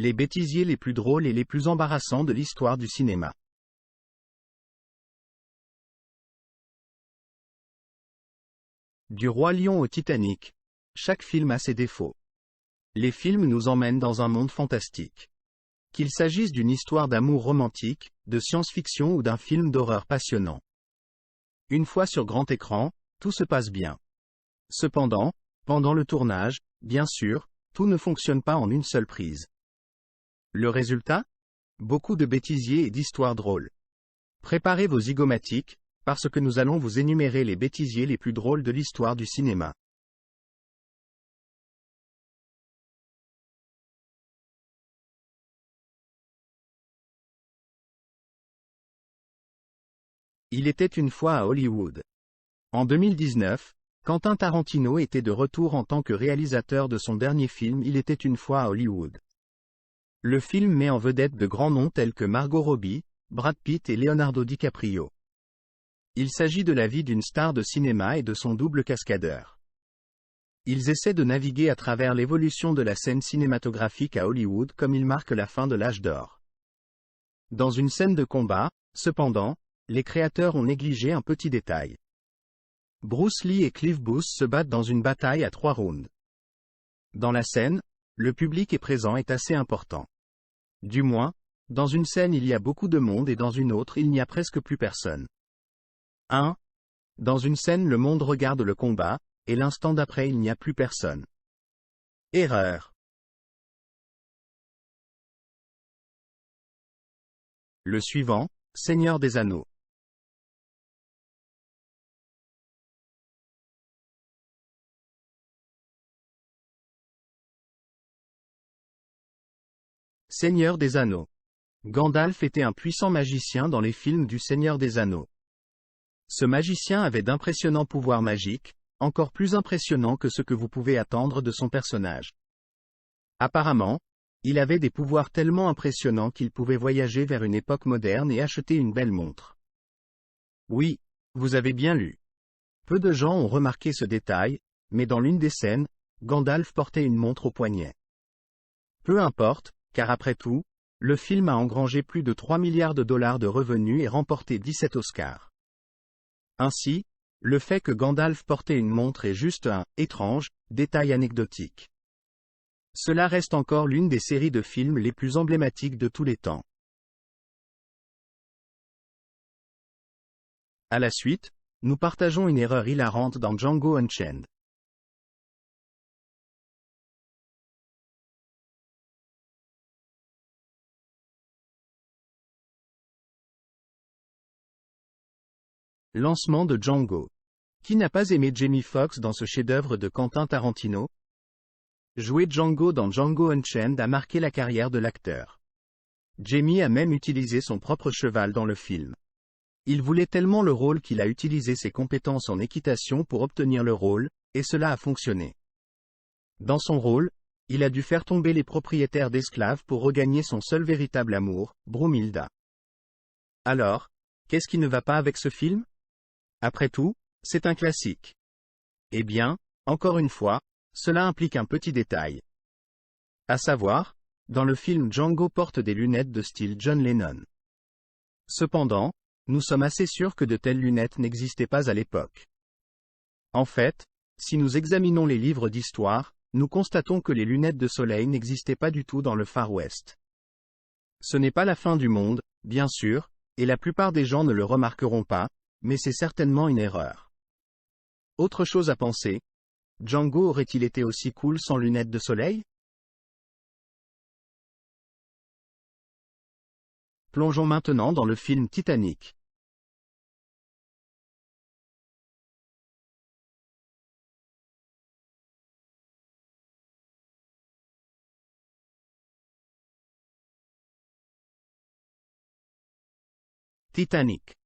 Les bêtisiers les plus drôles et les plus embarrassants de l'histoire du cinéma. Du Roi Lion au Titanic. Chaque film a ses défauts. Les films nous emmènent dans un monde fantastique. Qu'il s'agisse d'une histoire d'amour romantique, de science-fiction ou d'un film d'horreur passionnant. Une fois sur grand écran, tout se passe bien. Cependant, pendant le tournage, bien sûr, tout ne fonctionne pas en une seule prise. Le résultat? Beaucoup de bêtisiers et d'histoires drôles. Préparez vos zygomatiques, parce que nous allons vous énumérer les bêtisiers les plus drôles de l'histoire du cinéma. Il était une fois à Hollywood. En 2019, Quentin Tarantino était de retour en tant que réalisateur de son dernier film Il était une fois à Hollywood. Le film met en vedette de grands noms tels que Margot Robbie, Brad Pitt et Leonardo DiCaprio. Il s'agit de la vie d'une star de cinéma et de son double cascadeur. Ils essaient de naviguer à travers l'évolution de la scène cinématographique à Hollywood comme il marque la fin de l'âge d'or. Dans une scène de combat, cependant, les créateurs ont négligé un petit détail. Bruce Lee et Cliff Booth se battent dans une bataille à 3 rounds. Dans la scène, le public est présent est assez important. Du moins, dans une scène il y a beaucoup de monde et dans une autre il n'y a presque plus personne. 1. Dans une scène le monde regarde le combat, et l'instant d'après il n'y a plus personne. Erreur. Le suivant, Seigneur des Anneaux. Seigneur des Anneaux. Gandalf était un puissant magicien dans les films du Seigneur des Anneaux. Ce magicien avait d'impressionnants pouvoirs magiques, encore plus impressionnants que ce que vous pouvez attendre de son personnage. Apparemment, il avait des pouvoirs tellement impressionnants qu'il pouvait voyager vers une époque moderne et acheter une belle montre. Oui, vous avez bien lu. Peu de gens ont remarqué ce détail, mais dans l'une des scènes, Gandalf portait une montre au poignet. Peu importe, car après tout, le film a engrangé plus de 3 milliards de dollars de revenus et remporté 17 Oscars. Ainsi, le fait que Gandalf portait une montre est juste un « étrange » détail anecdotique. Cela reste encore l'une des séries de films les plus emblématiques de tous les temps. À la suite, nous partageons une erreur hilarante dans Django Unchained. Lancement de Django. Qui n'a pas aimé Jamie Foxx dans ce chef-d'œuvre de Quentin Tarantino? Jouer Django dans Django Unchained a marqué la carrière de l'acteur. Jamie a même utilisé son propre cheval dans le film. Il voulait tellement le rôle qu'il a utilisé ses compétences en équitation pour obtenir le rôle, et cela a fonctionné. Dans son rôle, il a dû faire tomber les propriétaires d'esclaves pour regagner son seul véritable amour, Brumilda. Alors, qu'est-ce qui ne va pas avec ce film? Après tout, c'est un classique. Eh bien, encore une fois, cela implique un petit détail. À savoir, dans le film Django porte des lunettes de style John Lennon. Cependant, nous sommes assez sûrs que de telles lunettes n'existaient pas à l'époque. En fait, si nous examinons les livres d'histoire, nous constatons que les lunettes de soleil n'existaient pas du tout dans le Far West. Ce n'est pas la fin du monde, bien sûr, et la plupart des gens ne le remarqueront pas, mais c'est certainement une erreur. Autre chose à penser, Django aurait-il été aussi cool sans lunettes de soleil? Plongeons maintenant dans le film Titanic. Titanic.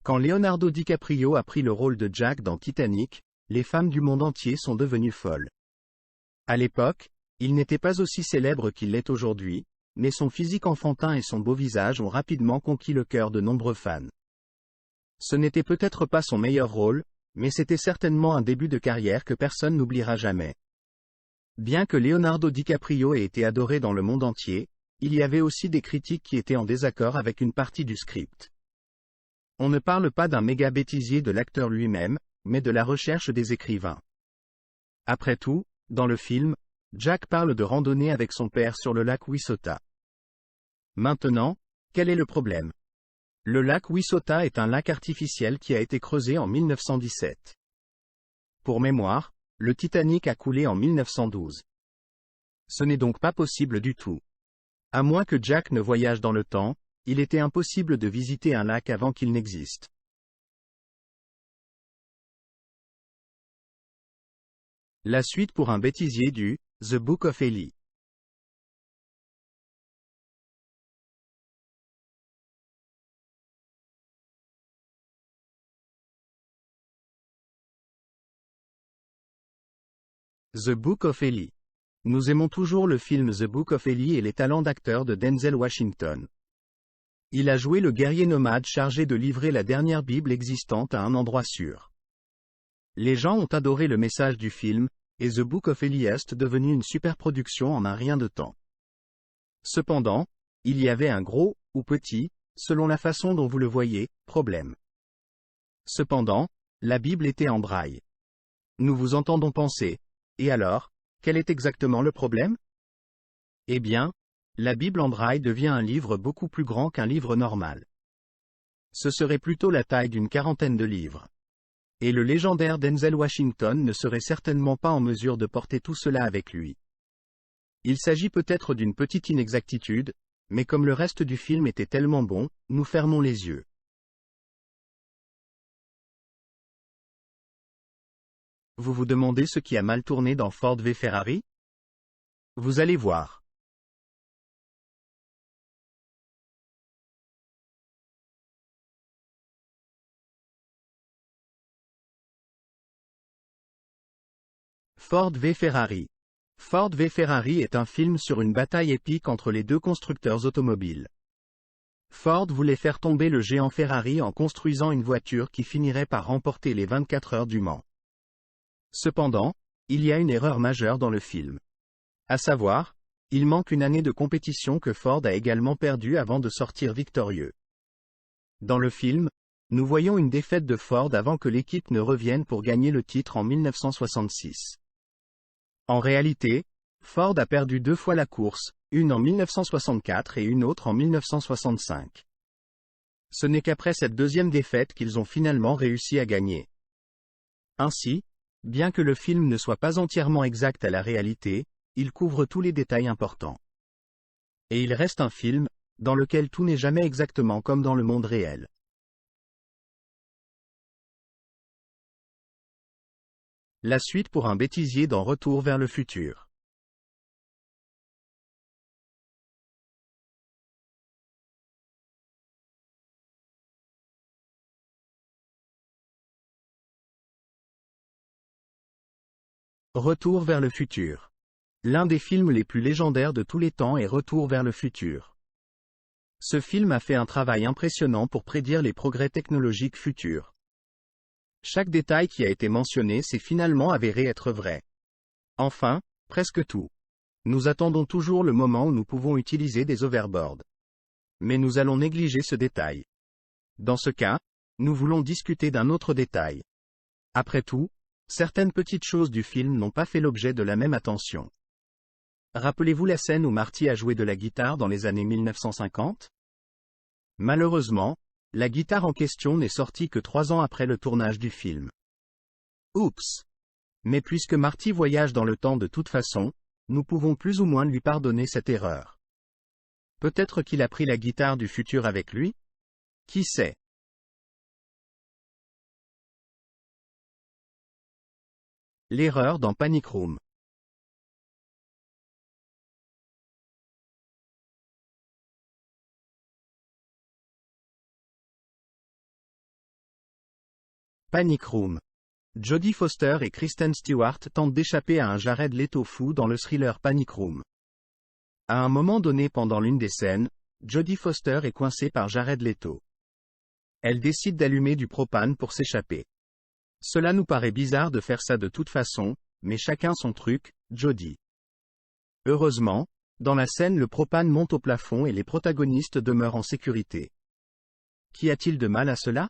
Quand Leonardo DiCaprio a pris le rôle de Jack dans Titanic, les femmes du monde entier sont devenues folles. À l'époque, il n'était pas aussi célèbre qu'il l'est aujourd'hui, mais son physique enfantin et son beau visage ont rapidement conquis le cœur de nombreux fans. Ce n'était peut-être pas son meilleur rôle, mais c'était certainement un début de carrière que personne n'oubliera jamais. Bien que Leonardo DiCaprio ait été adoré dans le monde entier, il y avait aussi des critiques qui étaient en désaccord avec une partie du script. On ne parle pas d'un méga bêtisier de l'acteur lui-même, mais de la recherche des écrivains. Après tout, dans le film, Jack parle de randonnée avec son père sur le lac Wissota. Maintenant, quel est le problème? Le lac Wissota est un lac artificiel qui a été creusé en 1917. Pour mémoire, le Titanic a coulé en 1912. Ce n'est donc pas possible du tout. À moins que Jack ne voyage dans le temps, il était impossible de visiter un lac avant qu'il n'existe. La suite pour un bêtisier du The Book of Eli. The Book of Eli. Nous aimons toujours le film The Book of Eli et les talents d'acteur de Denzel Washington. Il a joué le guerrier nomade chargé de livrer la dernière Bible existante à un endroit sûr. Les gens ont adoré le message du film, et The Book of Eli est devenu une superproduction en un rien de temps. Cependant, il y avait un gros, ou petit, selon la façon dont vous le voyez, problème. Cependant, la Bible était en braille. Nous vous entendons penser, et alors, quel est exactement le problème? Eh bien, la Bible en braille devient un livre beaucoup plus grand qu'un livre normal. Ce serait plutôt la taille d'une quarantaine de livres. Et le légendaire Denzel Washington ne serait certainement pas en mesure de porter tout cela avec lui. Il s'agit peut-être d'une petite inexactitude, mais comme le reste du film était tellement bon, nous fermons les yeux. Vous vous demandez ce qui a mal tourné dans Ford v Ferrari? Vous allez voir. Ford v Ferrari. Ford v Ferrari est un film sur une bataille épique entre les deux constructeurs automobiles. Ford voulait faire tomber le géant Ferrari en construisant une voiture qui finirait par remporter les 24 heures du Mans. Cependant, il y a une erreur majeure dans le film. À savoir, il manque une année de compétition que Ford a également perdue avant de sortir victorieux. Dans le film, nous voyons une défaite de Ford avant que l'équipe ne revienne pour gagner le titre en 1966. En réalité, Ford a perdu 2 fois la course, une en 1964 et une autre en 1965. Ce n'est qu'après cette deuxième défaite qu'ils ont finalement réussi à gagner. Ainsi, bien que le film ne soit pas entièrement exact à la réalité, il couvre tous les détails importants. Et il reste un film, dans lequel tout n'est jamais exactement comme dans le monde réel. La suite pour un bêtisier dans Retour vers le futur. Retour vers le futur. L'un des films les plus légendaires de tous les temps est Retour vers le futur. Ce film a fait un travail impressionnant pour prédire les progrès technologiques futurs. Chaque détail qui a été mentionné s'est finalement avéré être vrai. Enfin, presque tout. Nous attendons toujours le moment où nous pouvons utiliser des overboards. Mais nous allons négliger ce détail. Dans ce cas, nous voulons discuter d'un autre détail. Après tout, certaines petites choses du film n'ont pas fait l'objet de la même attention. Rappelez-vous la scène où Marty a joué de la guitare dans les années 1950? Malheureusement, la guitare en question n'est sortie que 3 ans après le tournage du film. Oups! Mais puisque Marty voyage dans le temps de toute façon, nous pouvons plus ou moins lui pardonner cette erreur. Peut-être qu'il a pris la guitare du futur avec lui? Qui sait? L'erreur dans Panic Room. Panic Room. Jodie Foster et Kristen Stewart tentent d'échapper à un Jared Leto fou dans le thriller Panic Room. À un moment donné pendant l'une des scènes, Jodie Foster est coincée par Jared Leto. Elle décide d'allumer du propane pour s'échapper. Cela nous paraît bizarre de faire ça de toute façon, mais chacun son truc, Jodie. Heureusement, Dans la scène, le propane monte au plafond et les protagonistes demeurent en sécurité. Qu'y a-t-il de mal à cela?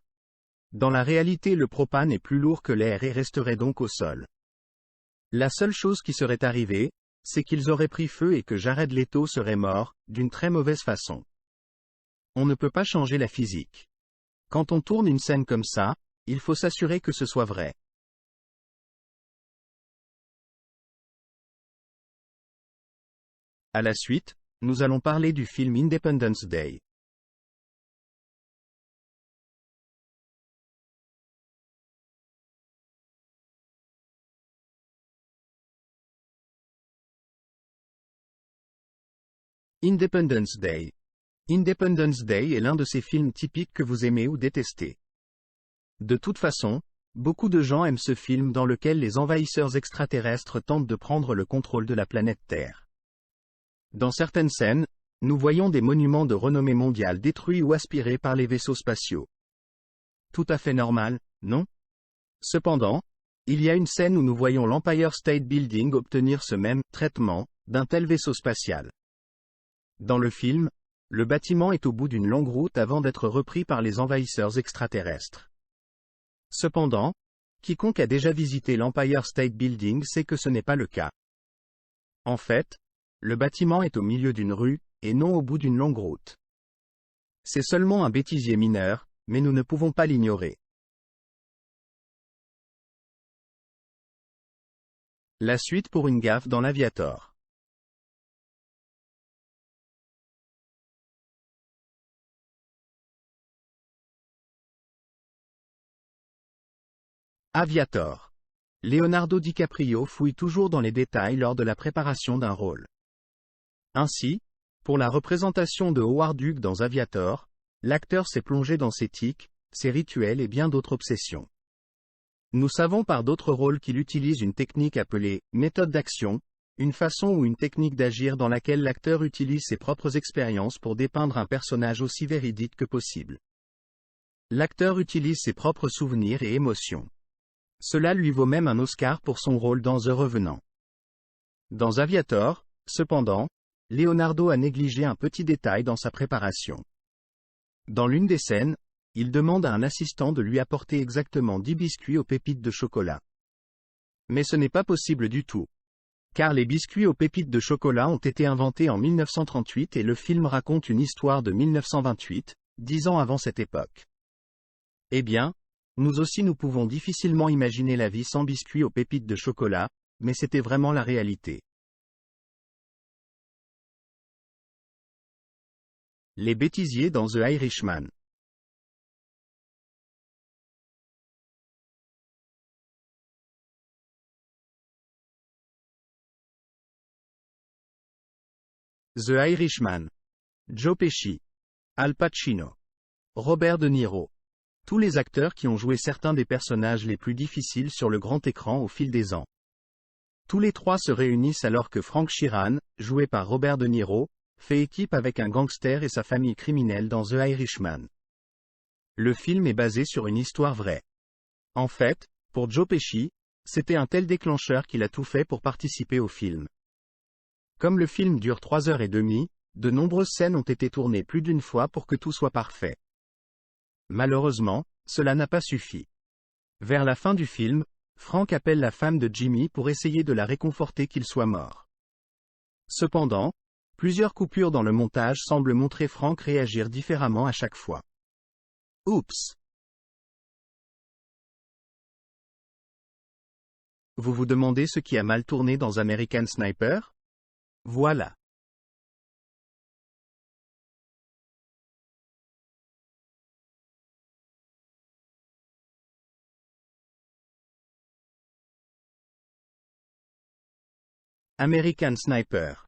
Dans la réalité, le propane est plus lourd que l'air et resterait donc au sol. La seule chose qui serait arrivée, c'est qu'ils auraient pris feu et que Jared Leto serait mort, d'une très mauvaise façon. On ne peut pas changer la physique. Quand on tourne une scène comme ça, il faut s'assurer que ce soit vrai. À la suite, nous allons parler du film Independence Day. Independence Day. Independence Day est l'un de ces films typiques que vous aimez ou détestez. De toute façon, beaucoup de gens aiment ce film dans lequel les envahisseurs extraterrestres tentent de prendre le contrôle de la planète Terre. Dans certaines scènes, nous voyons des monuments de renommée mondiale détruits ou aspirés par les vaisseaux spatiaux. Tout à fait normal, non? Cependant, il y a une scène où nous voyons l'Empire State Building obtenir ce même traitement d'un tel vaisseau spatial. Dans le film, le bâtiment est au bout d'une longue route avant d'être repris par les envahisseurs extraterrestres. Cependant, quiconque a déjà visité l'Empire State Building sait que ce n'est pas le cas. En fait, le bâtiment est au milieu d'une rue, et non au bout d'une longue route. C'est seulement un bêtisier mineur, mais nous ne pouvons pas l'ignorer. La suite pour une gaffe dans l'Aviator. Aviator. Leonardo DiCaprio fouille toujours dans les détails lors de la préparation d'un rôle. Ainsi, pour la représentation de Howard Hughes dans Aviator, l'acteur s'est plongé dans ses tics, ses rituels et bien d'autres obsessions. Nous savons par d'autres rôles qu'il utilise une technique appelée « méthode d'action », une façon ou une technique d'agir dans laquelle l'acteur utilise ses propres expériences pour dépeindre un personnage aussi véridique que possible. L'acteur utilise ses propres souvenirs et émotions. Cela lui vaut même un Oscar pour son rôle dans The Revenant. Dans Aviator, cependant, Leonardo a négligé un petit détail dans sa préparation. Dans l'une des scènes, il demande à un assistant de lui apporter exactement 10 biscuits aux pépites de chocolat. Mais ce n'est pas possible du tout. Car les biscuits aux pépites de chocolat ont été inventés en 1938 et le film raconte une histoire de 1928, 10 ans avant cette époque. Eh bien, nous aussi nous pouvons difficilement imaginer la vie sans biscuits aux pépites de chocolat, mais c'était vraiment la réalité. Les bêtisiers dans The Irishman. The Irishman. Joe Pesci. Al Pacino. Robert De Niro. Tous les acteurs qui ont joué certains des personnages les plus difficiles sur le grand écran au fil des ans. Tous les trois se réunissent alors que Frank Sheeran, joué par Robert De Niro, fait équipe avec un gangster et sa famille criminelle dans The Irishman. Le film est basé sur une histoire vraie. En fait, pour Joe Pesci, c'était un tel déclencheur qu'il a tout fait pour participer au film. Comme le film dure 3h30, de nombreuses scènes ont été tournées plus d'une fois pour que tout soit parfait. Malheureusement, cela n'a pas suffi. Vers la fin du film, Frank appelle la femme de Jimmy pour essayer de la réconforter qu'il soit mort. Cependant, plusieurs coupures dans le montage semblent montrer Frank réagir différemment à chaque fois. Oups! Vous vous demandez ce qui a mal tourné dans American Sniper? Voilà. American Sniper.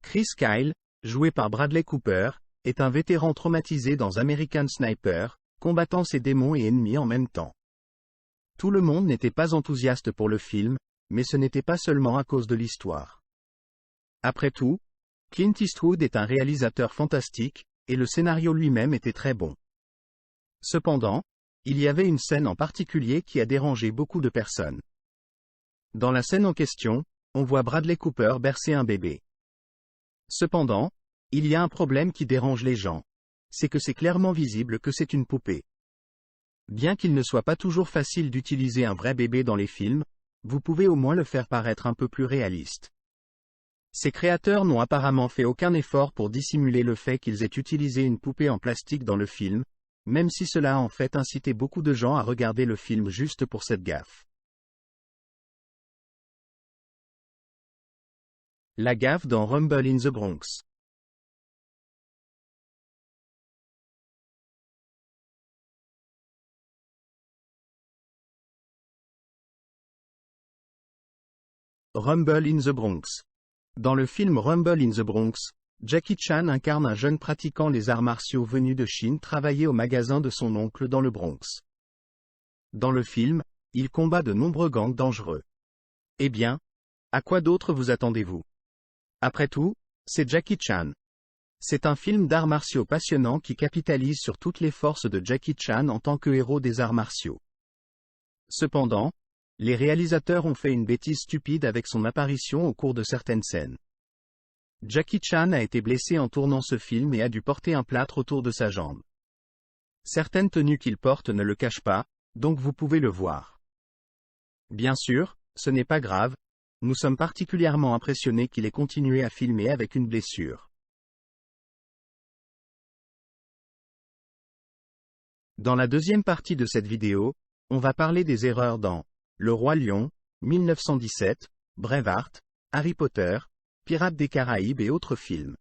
Chris Kyle, joué par Bradley Cooper, est un vétéran traumatisé dans American Sniper, combattant ses démons et ennemis en même temps. Tout le monde n'était pas enthousiaste pour le film, mais ce n'était pas seulement à cause de l'histoire. Après tout, Clint Eastwood est un réalisateur fantastique, et le scénario lui-même était très bon. Cependant, il y avait une scène en particulier qui a dérangé beaucoup de personnes. Dans la scène en question, on voit Bradley Cooper bercer un bébé. Cependant, il y a un problème qui dérange les gens. C'est que c'est clairement visible que c'est une poupée. Bien qu'il ne soit pas toujours facile d'utiliser un vrai bébé dans les films, vous pouvez au moins le faire paraître un peu plus réaliste. Ses créateurs n'ont apparemment fait aucun effort pour dissimuler le fait qu'ils aient utilisé une poupée en plastique dans le film, même si cela a en fait incité beaucoup de gens à regarder le film juste pour cette gaffe. La gaffe dans Rumble in the Bronx. Rumble in the Bronx. Dans le film Rumble in the Bronx, Jackie Chan incarne un jeune pratiquant les arts martiaux venu de Chine travailler au magasin de son oncle dans le Bronx. Dans le film, il combat de nombreux gangs dangereux. Eh bien, à quoi d'autre vous attendez-vous? Après tout, c'est Jackie Chan. C'est un film d'arts martiaux passionnant qui capitalise sur toutes les forces de Jackie Chan en tant que héros des arts martiaux. Cependant, les réalisateurs ont fait une bêtise stupide avec son apparition au cours de certaines scènes. Jackie Chan a été blessé en tournant ce film et a dû porter un plâtre autour de sa jambe. Certaines tenues qu'il porte ne le cachent pas, donc vous pouvez le voir. Bien sûr, ce n'est pas grave, nous sommes particulièrement impressionnés qu'il ait continué à filmer avec une blessure. Dans la deuxième partie de cette vidéo, on va parler des erreurs dans Le Roi Lion, 1917, Braveheart, Harry Potter, Pirates des Caraïbes et autres films.